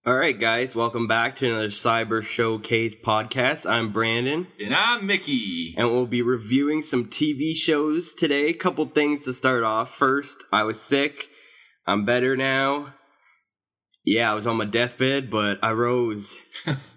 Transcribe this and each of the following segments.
All right, guys, welcome back to another Cyber Showcase podcast. I'm Brandon. And I'm Mickey. And we'll be reviewing some TV shows today. A couple things to start off. First, I was sick. I'm better now. Yeah, I was on my deathbed, but I rose.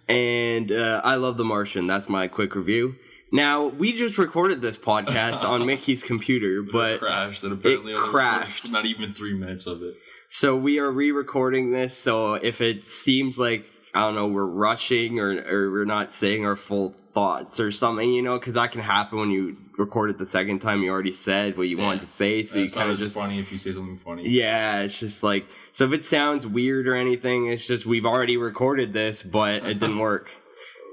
And I love The Martian. That's my quick review. Now, we just recorded this podcast on Mickey's computer, but it crashed. And apparently it crashed. Not even 3 minutes of it. So we are re-recording this, so if it seems like, I don't know, we're rushing or we're not saying our full thoughts or something, you know, because that can happen when you record it the second time. You already said what you wanted to say, so you kind of just... It's funny if you say something funny. Yeah, it's just like... So if it sounds weird or anything, it's just we've already recorded this, but it didn't work.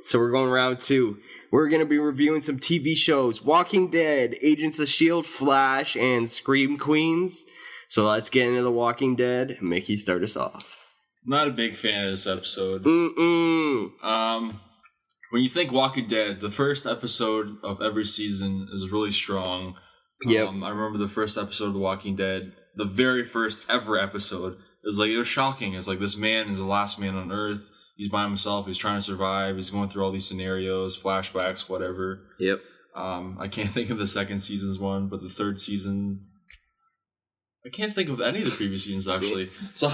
So we're going round two. We're going to be reviewing some TV shows. Walking Dead, Agents of S.H.I.E.L.D., Flash, and Scream Queens. So let's get into The Walking Dead. Mickey, start us off. Not a big fan of this episode. When you think Walking Dead, the first episode of every season is really strong. Yep. I remember the first episode of The Walking Dead, the very first ever episode. It was shocking. It's like this man is the last man on Earth. He's by himself. He's trying to survive. He's going through all these scenarios, flashbacks, whatever. Yep. I can't think of the second season's one, but the third season... I can't think of any of the previous seasons, actually. So,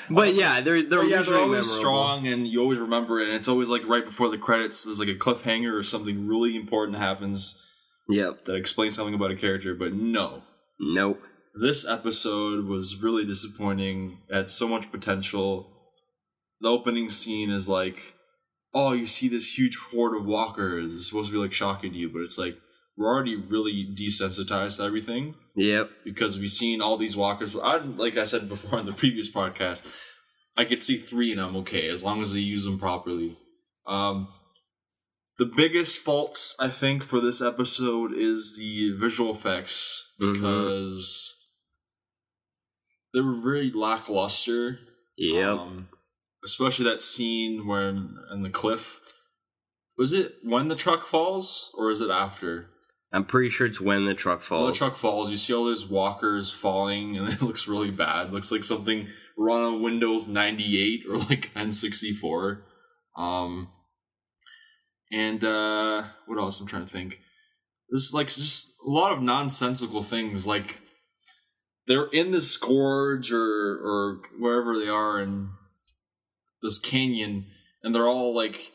but yeah, they're always memorable. strong, and you always remember it. And it's always like right before the credits, there's like a cliffhanger or something really important happens. Yep. That explains something about a character. But nope. This episode was really disappointing. It had so much potential. The opening scene is like, oh, you see this huge horde of walkers. It's supposed to be like shocking to you, but it's like we're already really desensitized to everything. Yep. Because we've seen all these walkers. Like I said before in the previous podcast, I could see 3 and I'm okay, as long as they use them properly. The biggest faults, I think, for this episode is the visual effects. Because they were very lackluster. Yep. Especially that scene where in the cliff. Was it when the truck falls, or is it after? I'm pretty sure it's when the truck falls. When the truck falls, you see all those walkers falling, and it looks really bad. It looks like something run on Windows 98 or like N64. What else? I'm trying to think. This is like just a lot of nonsensical things. Like they're in this gorge or wherever they are in this canyon, and they're all like.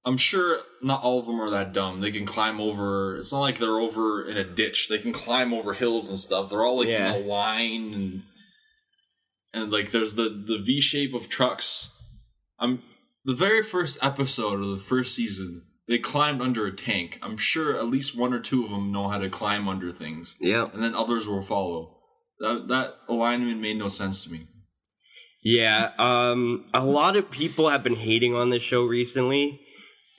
I'm sure not all of them are that dumb. They can climb over... It's not like they're over in a ditch. They can climb over hills and stuff. They're all like in a line and like there's the V shape of trucks. The very first episode of the first season, they climbed under a tank. I'm sure at least 1 or 2 of them know how to climb under things. Yeah. And then others will follow. That alignment made no sense to me. Yeah. A lot of people have been hating on this show recently.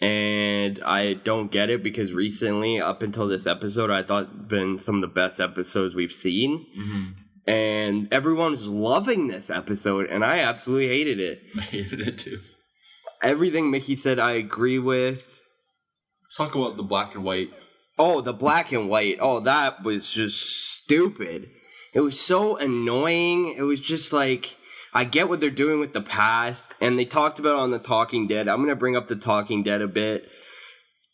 And I don't get it because recently, up until this episode, I thought it's been some of the best episodes we've seen. Mm-hmm. And everyone was loving this episode, and I absolutely hated it. I hated it too. Everything Mickey said, I agree with. Let's talk about the black and white. Oh, the black and white. Oh, that was just stupid. It was so annoying. It was just like... I get what they're doing with the past, and they talked about on The Talking Dead. I'm going to bring up The Talking Dead a bit.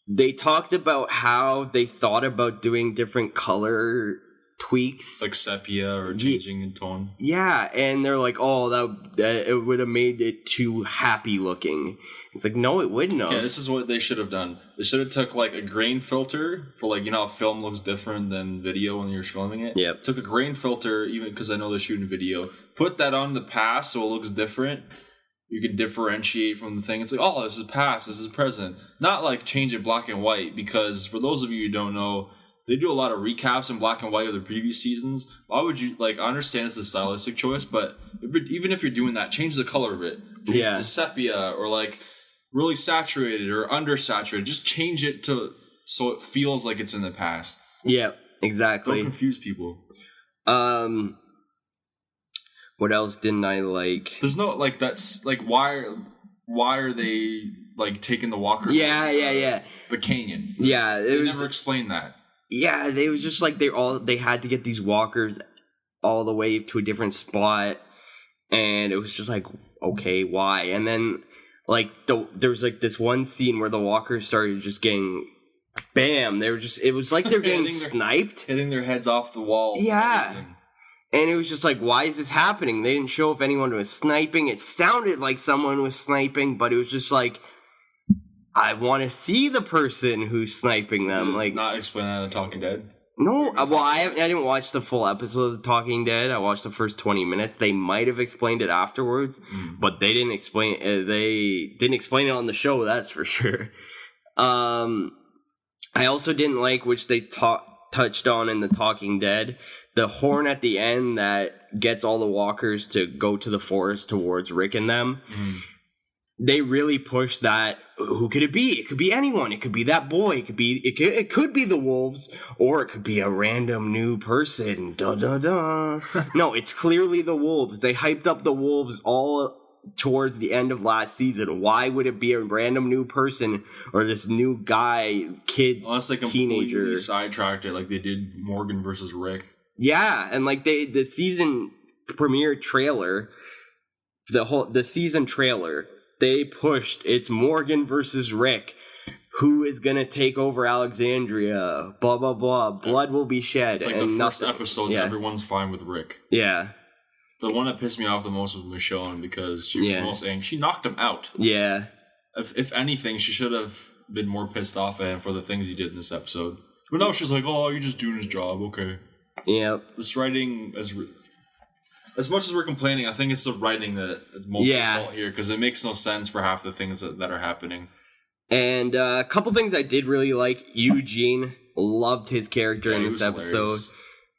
They talked about how they thought about doing different color tweaks. Like sepia or changing in tone. Yeah, and they're like, oh, that it would have made it too happy looking. It's like, no, it wouldn't have. Yeah, this is what they should have done. They should have took like a grain filter for like, you know how film looks different than video when you're filming it? Yep. Took a grain filter, even because I know they're shooting video. Put that on the past so it looks different. You can differentiate from the thing. It's like, oh, this is past, this is present. Not like change it black and white, because for those of you who don't know, they do a lot of recaps in black and white of the previous seasons. Why would you, like, I understand it's a stylistic choice, but even if you're doing that, change the color of it. Change it to sepia or like really saturated or undersaturated. Just change it to so it feels like it's in the past. Yeah, exactly. Don't confuse people. What else didn't I like? There's no, like, that's, like, why are they, like, taking the walkers? Yeah. The canyon. Yeah. They never explained that. Yeah, they was just like they had to get these walkers all the way to a different spot. And it was just like, okay, why? And then, like, there was, like, this one scene where the walkers started just getting, bam, it was like they were getting sniped. Hitting their heads off the wall. Yeah. And it was just like, why is this happening? They didn't show if anyone was sniping. It sounded like someone was sniping, but it was just like, I want to see the person who's sniping them. Like, not explain that in The Talking Dead? No, well, I didn't watch the full episode of The Talking Dead. I watched the first 20 minutes. They might have explained it afterwards, but they didn't explain. They didn't explain it on the show. That's for sure. I also didn't like, which they touched on in The Talking Dead, the horn at the end that gets all the walkers to go to the forest towards Rick and them. They really pushed that. Who could it be? It could be anyone. It could be that boy. It could be the wolves, or it could be a random new person. Da da da. No, it's clearly the wolves. They hyped up the wolves all towards the end of last season. Why would it be a random new person or this new guy, kid, unless they teenager? Completely sidetracked it, like they did Morgan versus Rick. Yeah, and like the season premiere trailer, the season trailer. They pushed, it's Morgan versus Rick. Who is going to take over Alexandria? Blah, blah, blah. Blood will be shed. It's like and the first episode, everyone's fine with Rick. Yeah. The one that pissed me off the most was Michonne because she was the most angry. She knocked him out. Yeah. If anything, she should have been more pissed off at him for the things he did in this episode. But now she's like, oh, you're just doing his job. Okay. Yeah. This writing as much as we're complaining, I think it's the writing that is most at fault here because it makes no sense for half the things that are happening. And a couple things I did really like. Eugene, loved his character in this episode. Hilarious.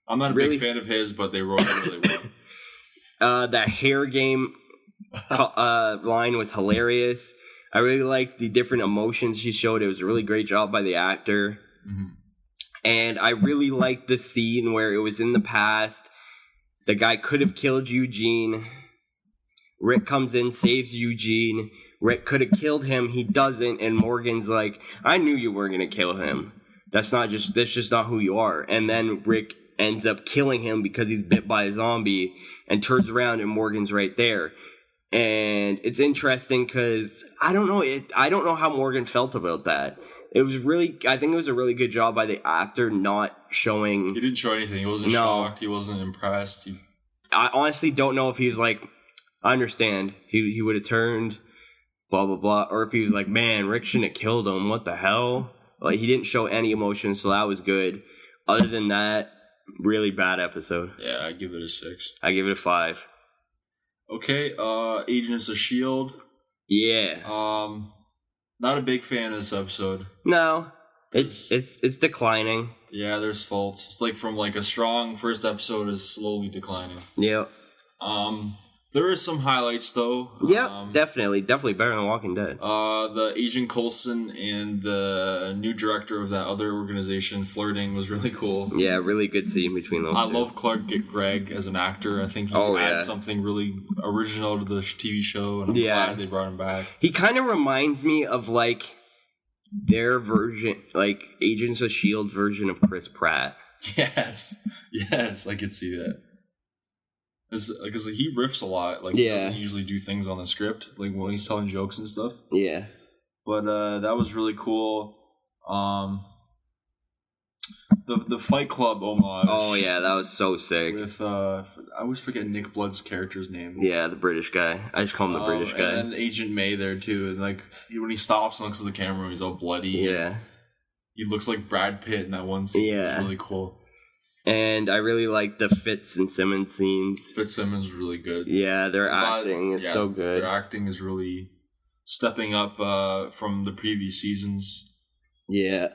I'm not a big fan of his, but they wrote it really well. That hair game line was hilarious. I really liked the different emotions she showed. It was a really great job by the actor. And I really liked the scene where it was in the past. The guy could have killed Eugene. Rick comes in, saves Eugene. Rick could have killed him. He doesn't. And Morgan's like, I knew you weren't going to kill him. That's just not who you are. And then Rick ends up killing him because he's bit by a zombie and turns around and Morgan's right there. And it's interesting because I don't know how Morgan felt about that. I think it was a really good job by the actor not showing... He didn't show anything. He wasn't shocked. He wasn't impressed. I honestly don't know if he was like, I understand. He would have turned, blah, blah, blah. Or if he was like, man, Rick shouldn't have killed him. What the hell? Like, he didn't show any emotion, so that was good. Other than that, really bad episode. Yeah, I give it a 6. I give it a 5. Okay, Agents of S.H.I.E.L.D. Yeah. Not a big fan of this episode. No, it's declining. Yeah, there's faults. It's like from like a strong first episode is slowly declining. Yep. There is some highlights though. Yep, definitely better than Walking Dead. The Agent Coulson and the new director of that other organization flirting was really cool. Yeah, really good scene between those two. I love Clark Gregg as an actor. I think he adds something really original to the TV show, and I'm glad they brought him back. He kind of reminds me of like their version, like Agents of S.H.I.E.L.D. version of Chris Pratt. Yes, I could see that. Because he riffs a lot. Like, he doesn't usually do things on the script, like when he's telling jokes and stuff. Yeah. But that was really cool. The Fight Club homage. Oh, yeah, that was so sick. With, I always forget Nick Blood's character's name. Yeah, the British guy. I just call him the British guy. And Agent May there, too. And, like, when he stops and looks at the camera, he's all bloody. Yeah. He looks like Brad Pitt in that one scene. Yeah. It's really cool. And I really like the Fitz and Simmons scenes. Fitzsimmons is really good. Yeah, their acting is so good. Their acting is really stepping up from the previous seasons. Yeah.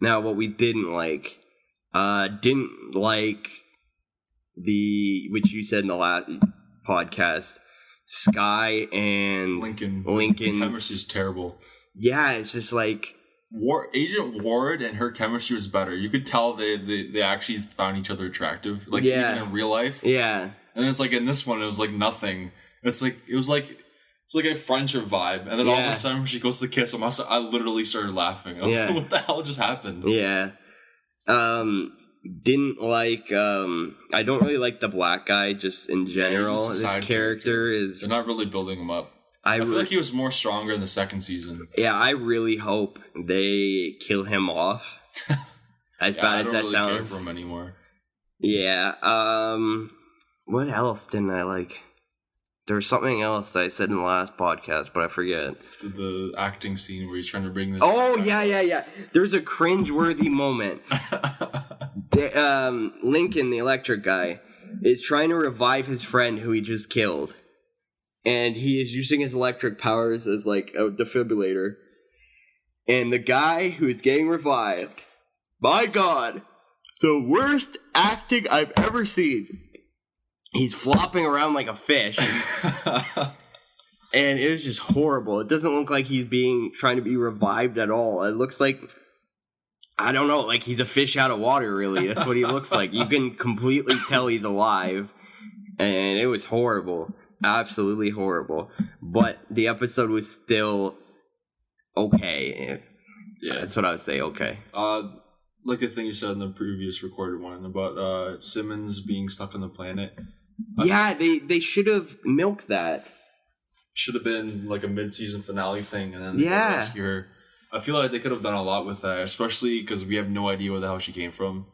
Now, what we didn't like which you said in the last podcast, Sky and Lincoln. Chemistry is terrible. Yeah, it's just like... Agent Ward and her chemistry was better. You could tell they actually found each other attractive, like even in real life. Yeah, and then it's like in this one, it was like nothing. It's like a friendship vibe, and then all of a sudden when she goes to kiss him, I literally started laughing. I was like, what the hell just happened? Yeah. didn't like. I don't really like the black guy just in general. he's a This side character is. They're not really building him up. I feel like he was more stronger in the second season. Yeah, I really hope they kill him off. As bad as that sounds. I don't really care for him anymore. Yeah. What else didn't I like? There was something else that I said in the last podcast, but I forget. The acting scene where he's trying to bring this... Oh, yeah. There's a cringe-worthy moment. Lincoln, the electric guy, is trying to revive his friend who he just killed. And he is using his electric powers as, like, a defibrillator. And the guy who is getting revived, my God, the worst acting I've ever seen. He's flopping around like a fish. And it was just horrible. It doesn't look like he's trying to be revived at all. It looks like, I don't know, like he's a fish out of water, really. That's what he looks like. You can completely tell he's alive. And it was horrible. Absolutely horrible. But the episode was still okay. Yeah, that's what I would say, okay. Like the thing you said in the previous recorded one about Simmons being stuck on the planet. Yeah, they should have milked that. Should have been like a mid-season finale thing, and then they rescue her. I feel like they could have done a lot with that, especially because we have no idea where the hell she came from.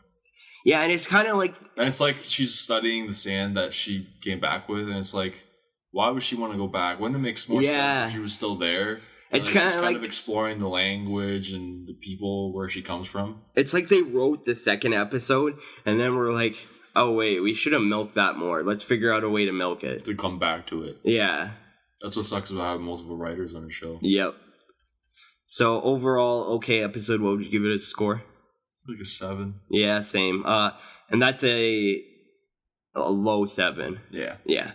Yeah, and it's kind of like... And it's like she's studying the sand that she came back with, and it's like, why would she want to go back? Wouldn't it make more sense if she was still there? It's kind of exploring the language and the people where she comes from. It's like they wrote the second episode, and then we're like, oh wait, we should have milked that more. Let's figure out a way to milk it. To come back to it. Yeah. That's what sucks about having multiple writers on a show. Yep. So overall, okay episode. What would you give it a score? Like a 7. Yeah, same. And that's a low 7. Yeah. Yeah.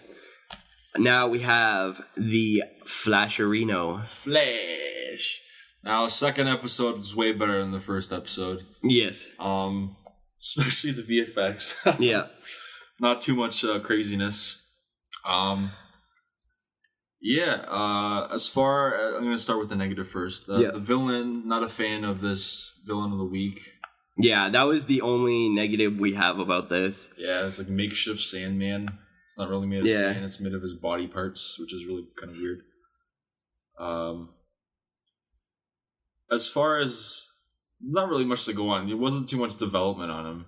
Now we have the Flasherino. Flash. Now, second episode is way better than the first episode. Yes. Especially the VFX. Yeah. Not too much craziness. As far I'm going to start with the negative first. The villain, not a fan of this villain of the week. Yeah, that was the only negative we have about this. Yeah, it's like makeshift Sandman. It's not really made of sand, it's made of his body parts, which is really kind of weird. As far as... Not really much to go on. It wasn't too much development on him.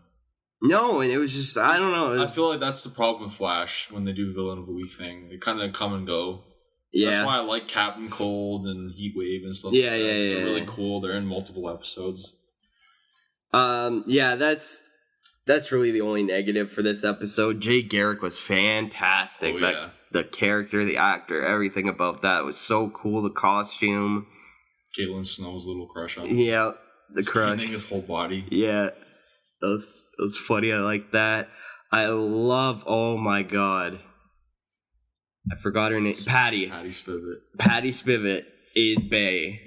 No, and it was just... I don't know. I feel like that's the problem with Flash when they do Villain of the Week thing. They kind of come and go. Yeah. That's why I like Captain Cold and Heatwave and stuff like that. It's really cool. They're in multiple episodes. That's really the only negative for this episode. Jay Garrick was fantastic. The character, the actor, everything about that was so cool. The costume. Caitlin Snow's little crush on him. Yeah, the crush. Scanning his whole body. Yeah, that was funny. I like that. I love, oh my god. I forgot her name. Patty. Patty Spivot. Patty Spivot is bae.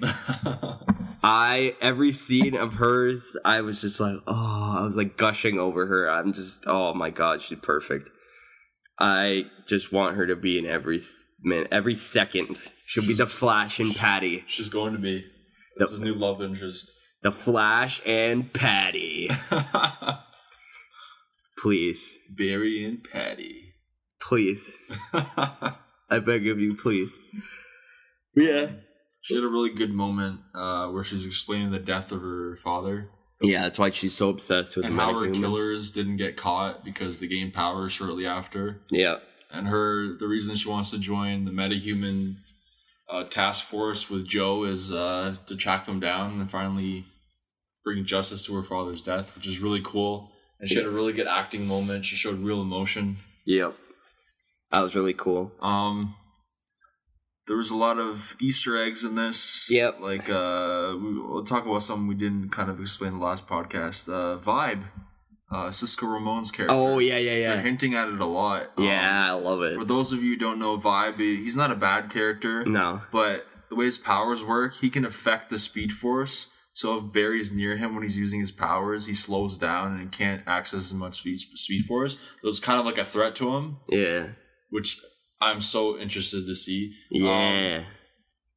Every scene of hers, I was just like, I was like gushing over her. I'm just, oh my god, she's perfect. I just want her to be in every minute, every second. She'll be the Flash and Patty. She's going to be. That's his new love interest. The Flash and Patty. Please. Barry and Patty. Please. I beg of you, please. Yeah. She had a really good moment where she's explaining the death of her father. Yeah, that's why she's so obsessed with and how her killers didn't get caught because they gained power shortly after. Yeah. And the reason she wants to join the metahuman task force with Joe is to track them down and finally bring justice to her father's death, which is really cool. And she had a really good acting moment. She showed real emotion. Yep. That was really cool. There was a lot of Easter eggs in this. Yep. Like, we'll talk about something we didn't kind of explain in the last podcast. Vibe. Cisco Ramon's character. Oh, yeah. They're hinting at it a lot. Yeah, I love it. For those of you who don't know Vibe, he's not a bad character. No. But the way his powers work, he can affect the Speed Force. So if Barry's near him when he's using his powers, he slows down and he can't access as much Speed Force. So it's kind of like a threat to him. Yeah. Which I'm so interested to see. Yeah.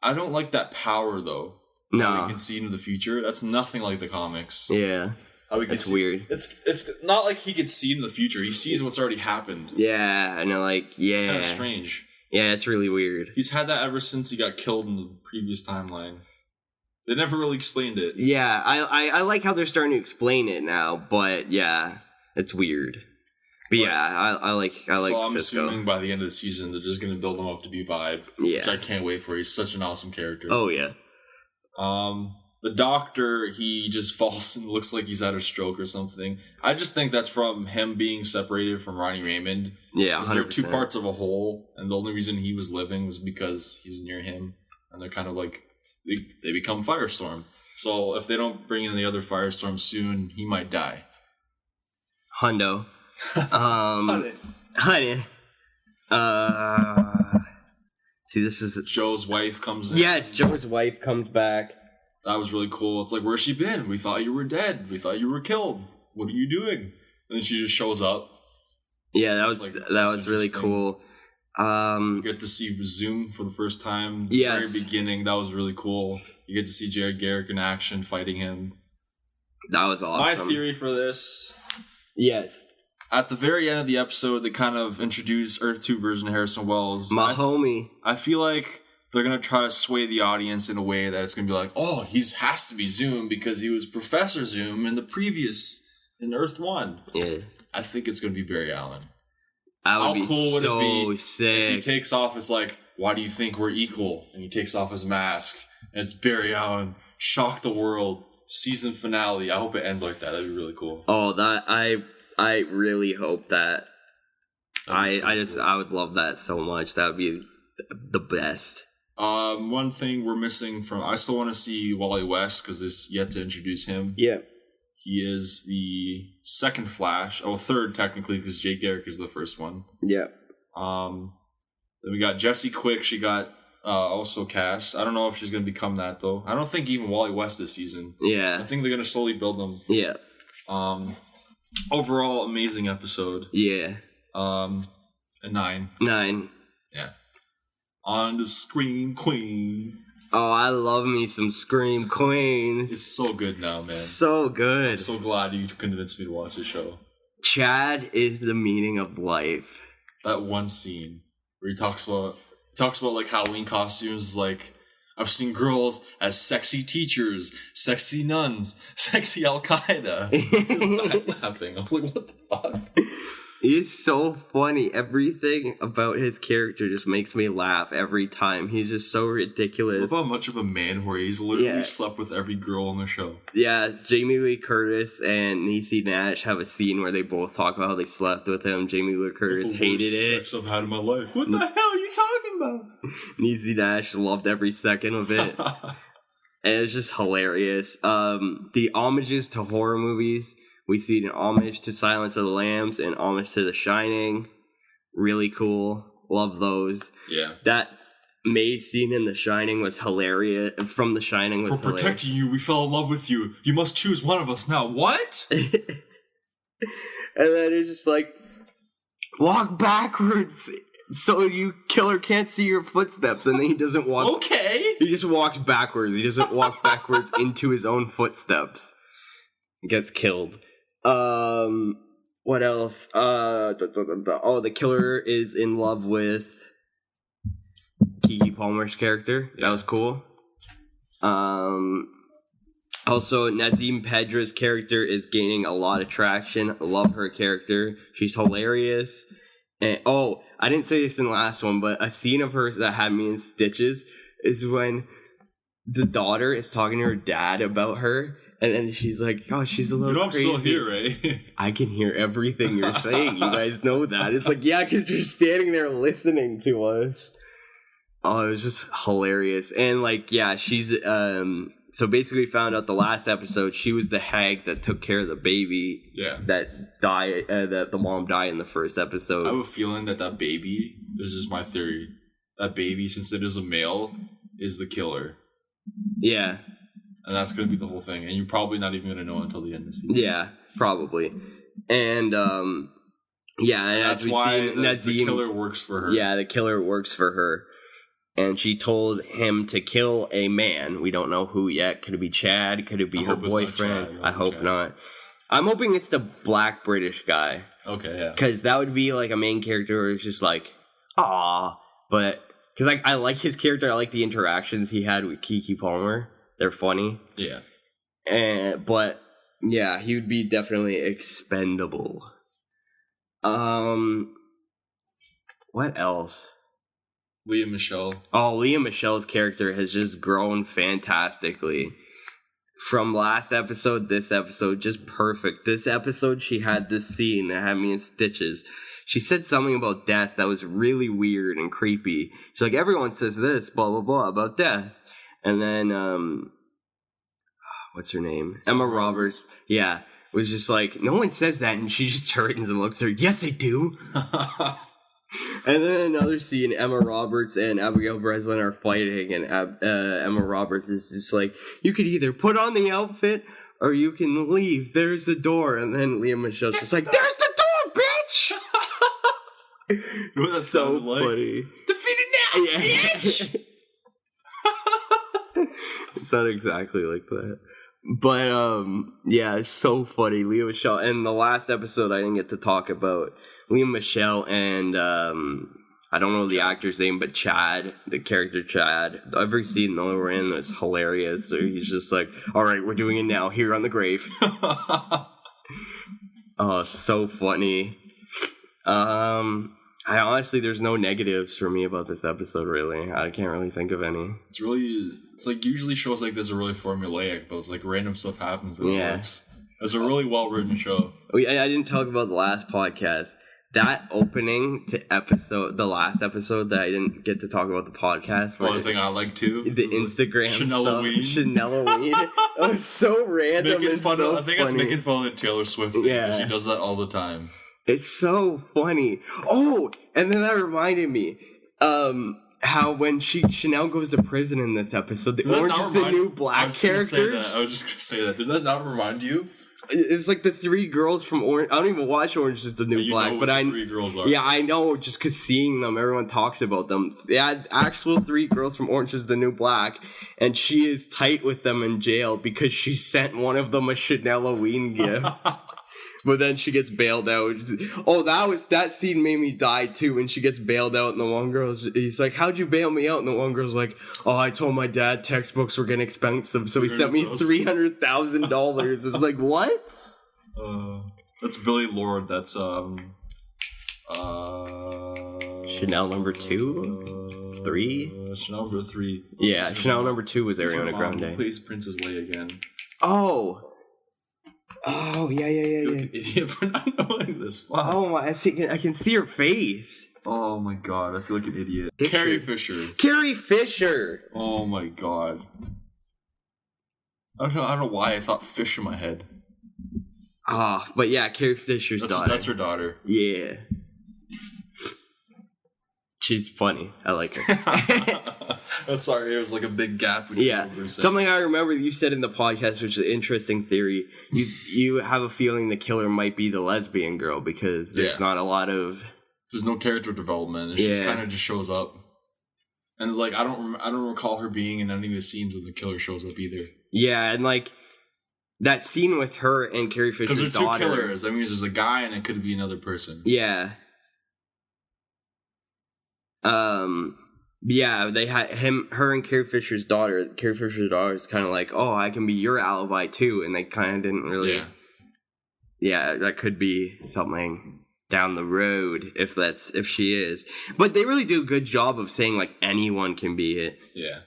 I don't like that power, though. No. You can see into the future. That's nothing like the comics. Yeah. That's weird. It's not like he could see in the future. He sees what's already happened. Yeah, I know, like, yeah. It's kind of strange. Yeah, it's really weird. He's had that ever since he got killed in the previous timeline. They never really explained it. Yeah, I like how they're starting to explain it now, but yeah, it's weird. But yeah, I like so I'm Cisco. assuming by the end of the season they're just gonna build him up to be Vibe. Yeah. Which I can't wait for. He's such an awesome character. Oh yeah. The doctor, he just falls and looks like he's had a stroke or something. I just think that's from him being separated from Ronnie Raymond. Yeah, 100%. They're two parts of a whole, and the only reason he was living was because he's near him, and they're kind of like they become Firestorm. So if they don't bring in the other Firestorm soon, he might die. Hundo. Honey. See, this is Joe's wife comes in. Yes, Joe's wife comes back. That was really cool. It's like, where's she been? We thought you were dead. We thought you were killed. What are you doing? And then she just shows up. Yeah, that was really cool. You get to see Zoom for the first time. Yes. Very beginning. That was really cool. You get to see Jared Garrick in action fighting him. That was awesome. My theory for this. Yes. At the very end of the episode, they kind of introduce Earth 2 version of Harrison Wells. My homie. I feel like they're going to try to sway the audience in a way that it's going to be like, oh, he has to be Zoom because he was Professor Zoom in Earth 1. Yeah. I think it's going to be Barry Allen. How cool would it be sick. if he takes off, it's like, why do you think we're equal? And he takes off his mask, and it's Barry Allen. Shock the world. Season finale. I hope it ends like that. That'd be really cool. Oh, that I really hope that. I would love that so much. That would be the best. One thing we're missing from... I still want to see Wally West, because there's yet to introduce him. Yeah. He is the second Flash. Oh, third, technically, because Jake Garrick is the first one. Yeah. Then we got Jessie Quick. She got also cast. I don't know if she's going to become that, though. I don't think even Wally West this season. Yeah. I think they're going to slowly build them. Yeah. Overall, amazing episode. Yeah. A 9. 9. Yeah. On the Scream Queen. Oh, I love me some Scream Queens. It's so good now, man. So good. I'm so glad you convinced me to watch this show. Chad is the meaning of life. That one scene where he talks about like Halloween costumes, like, I've seen girls as sexy teachers, sexy nuns, sexy Al-Qaeda. I'm laughing. I'm like, what the fuck? He's so funny. Everything about his character just makes me laugh every time. He's just so ridiculous. Look how much of a man where he's literally slept with every girl on the show. Yeah, Jamie Lee Curtis and Niecy Nash have a scene where they both talk about how they slept with him. Jamie Lee Curtis hated it. Sex I've had in my life. What the hell are you talking about? Niecy Nash loved every second of it. And it's just hilarious. The homages to horror movies. We see an homage to Silence of the Lambs and homage to The Shining. Really cool. Love those. Yeah. That maid scene in The Shining was hilarious. From The Shining was hilarious. For protecting you, we fell in love with you. You must choose one of us now. What? And then it's just like, walk backwards so you killer can't see your footsteps. And then he doesn't walk. Okay. He just walks backwards. He doesn't walk backwards into his own footsteps. Gets killed. What else? The killer is in love with Keke Palmer's character. Yeah. That was cool. Also, Nazim Pedra's character is gaining a lot of traction. I love her character. She's hilarious. And I didn't say this in the last one, but a scene of hers that had me in stitches is when the daughter is talking to her dad about her. And then she's like, oh, she's a little crazy. I'm still here, right? I can hear everything you're saying. You guys know that. It's like, yeah, because you're standing there listening to us. Oh, it was just hilarious. And, like, yeah, she's... So basically found out the last episode, she was the hag that took care of the baby. Yeah. That died, that the mom died in the first episode. I have a feeling that baby, this is my theory, that baby, since it is a male, is the killer. Yeah. And that's going to be the whole thing. And you're probably not even going to know until the end of the season. Yeah, probably. And, yeah. And that's why the killer works for her. Yeah, the killer works for her. And she told him to kill a man. We don't know who yet. Could it be Chad? Could it be her boyfriend? I hope not. I'm hoping it's the black British guy. Okay, yeah. Because that would be like a main character where it's just like, ah, but because I like his character, I like the interactions he had with Keke Palmer. They're funny. Yeah. But yeah, he would be definitely expendable. What else? Leah Michelle. Oh, Leah Michelle's character has just grown fantastically. From last episode, this episode, just perfect. This episode, she had this scene that had me in stitches. She said something about death that was really weird and creepy. She's like, everyone says this, blah, blah, blah, about death. And then, what's her name? Emma Roberts. Yeah. Was just like, no one says that. And she just turns and looks at her. Yes, they do. And then another scene, Emma Roberts and Abigail Breslin are fighting, and Emma Roberts is just like, you could either put on the outfit or you can leave. There's the door. And then Leah Michelle's just like, there's the door, bitch! You know what so funny. Defeated now, bitch! It's not exactly like that. But, yeah, it's so funny. Leah Michelle, and the last episode I didn't get to talk about, Leah Michelle and, I don't know the actor's name, but Chad, the character Chad, every scene they were in was hilarious. So he's just like, alright, we're doing it now, here on the grave. Oh, so funny. I honestly, there's no negatives for me about this episode, really. I can't really think of any. It's like usually shows like this are really formulaic, but it's like random stuff happens and it works. It's a really well-written show. I didn't talk about the last podcast. That opening to the last episode that I didn't get to talk about the podcast. One thing I like too. The Instagram Chanel-a-ween. Chanel-a-ween. It was so random and so I think it's making fun of Taylor Swift thing, because she does that all the time. It's so funny. Oh, and then that reminded me, how when Chanel goes to prison in this episode, the Orange is the New Black characters. I was just gonna say that. Did that not remind you? It's like the three girls from Orange. I don't even watch Orange is the New Black, but I know 3 girls are. Yeah, I know just because seeing them, everyone talks about them. They had actual 3 girls from Orange is the New Black, and she is tight with them in jail because she sent one of them a Chanel-a-ween gift. But then she gets bailed out. Oh, that scene made me die too. When she gets bailed out, and the one he's like, "How'd you bail me out?" And the one girl's like, "Oh, I told my dad textbooks were getting expensive, so he sent me $300,000." It's like, what? That's Billy Lord. That's Chanel number 2, 3. Chanel number 3. Yeah, Chanel number 2 was Ariana Grande. Plays Princess Leia again. Oh, yeah. You're an idiot for not knowing this. Wow. Oh, I can see her face. Oh my god, I feel like an idiot. Carrie Fisher. Oh my god. I don't know why I thought fish in my head. But yeah, Carrie Fisher's daughter. That's her daughter. Yeah. She's funny. I like her. Sorry, it was like a big gap. Something I remember you said in the podcast, which is an interesting theory. You have a feeling the killer might be the lesbian girl because there's not a lot of. There's no character development. She just kind of just shows up, and like I don't recall her being in any of the scenes where the killer shows up either. Yeah, and like that scene with her and Carrie Fisher's daughter. Because they're 2 killers. That means there's a guy and it could be another person. Yeah. Yeah, they had her and Carrie Fisher's daughter. Carrie Fisher's daughter is kind of like, oh, I can be your alibi too, and they kind of didn't really. Yeah, that could be something down the road if she is. But they really do a good job of saying like anyone can be it. Yeah.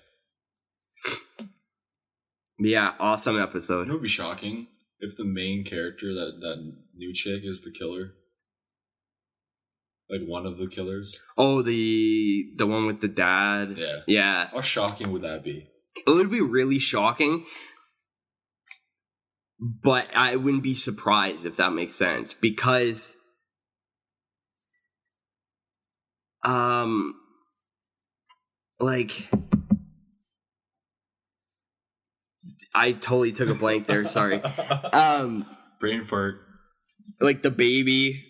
Yeah, awesome episode. It would be shocking if the main character, that new chick, is the killer. Like one of the killers. Oh, the one with the dad. Yeah. Yeah. How shocking would that be? It would be really shocking. But I wouldn't be surprised if that makes sense. Because like I totally took a blank there, sorry. Brain fart. Like the baby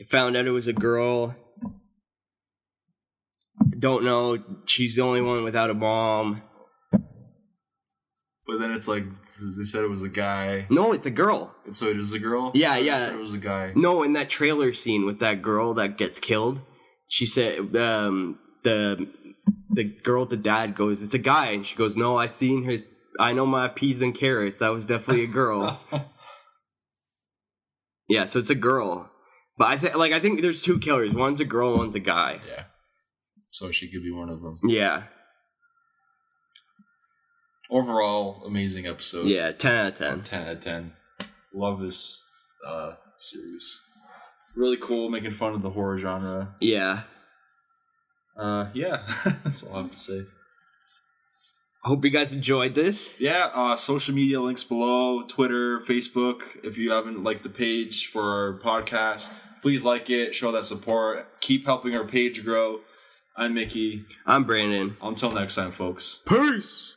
found out it was a girl. Don't know. She's the only one without a mom. But then it's like they said it was a guy. No, it's a girl. And so it is a girl? Yeah, They yeah. said it was a guy. No, in that trailer scene with that girl that gets killed, she said the girl with the dad goes, "It's a guy," and she goes, "No, I know my peas and carrots. That was definitely a girl." Yeah, so it's a girl. But I think there's two killers. One's a girl, one's a guy. Yeah. So she could be one of them. Yeah. Overall, amazing episode. Yeah, 10 out of 10. 10 out of 10. Love this series. Really cool, making fun of the horror genre. Yeah. Yeah, that's all I have to say. Hope you guys enjoyed this. Yeah, social media links below, Twitter, Facebook. If you haven't liked the page for our podcast, please like it, show that support. Keep helping our page grow. I'm Mickey. I'm Brandon. Until next time, folks. Peace!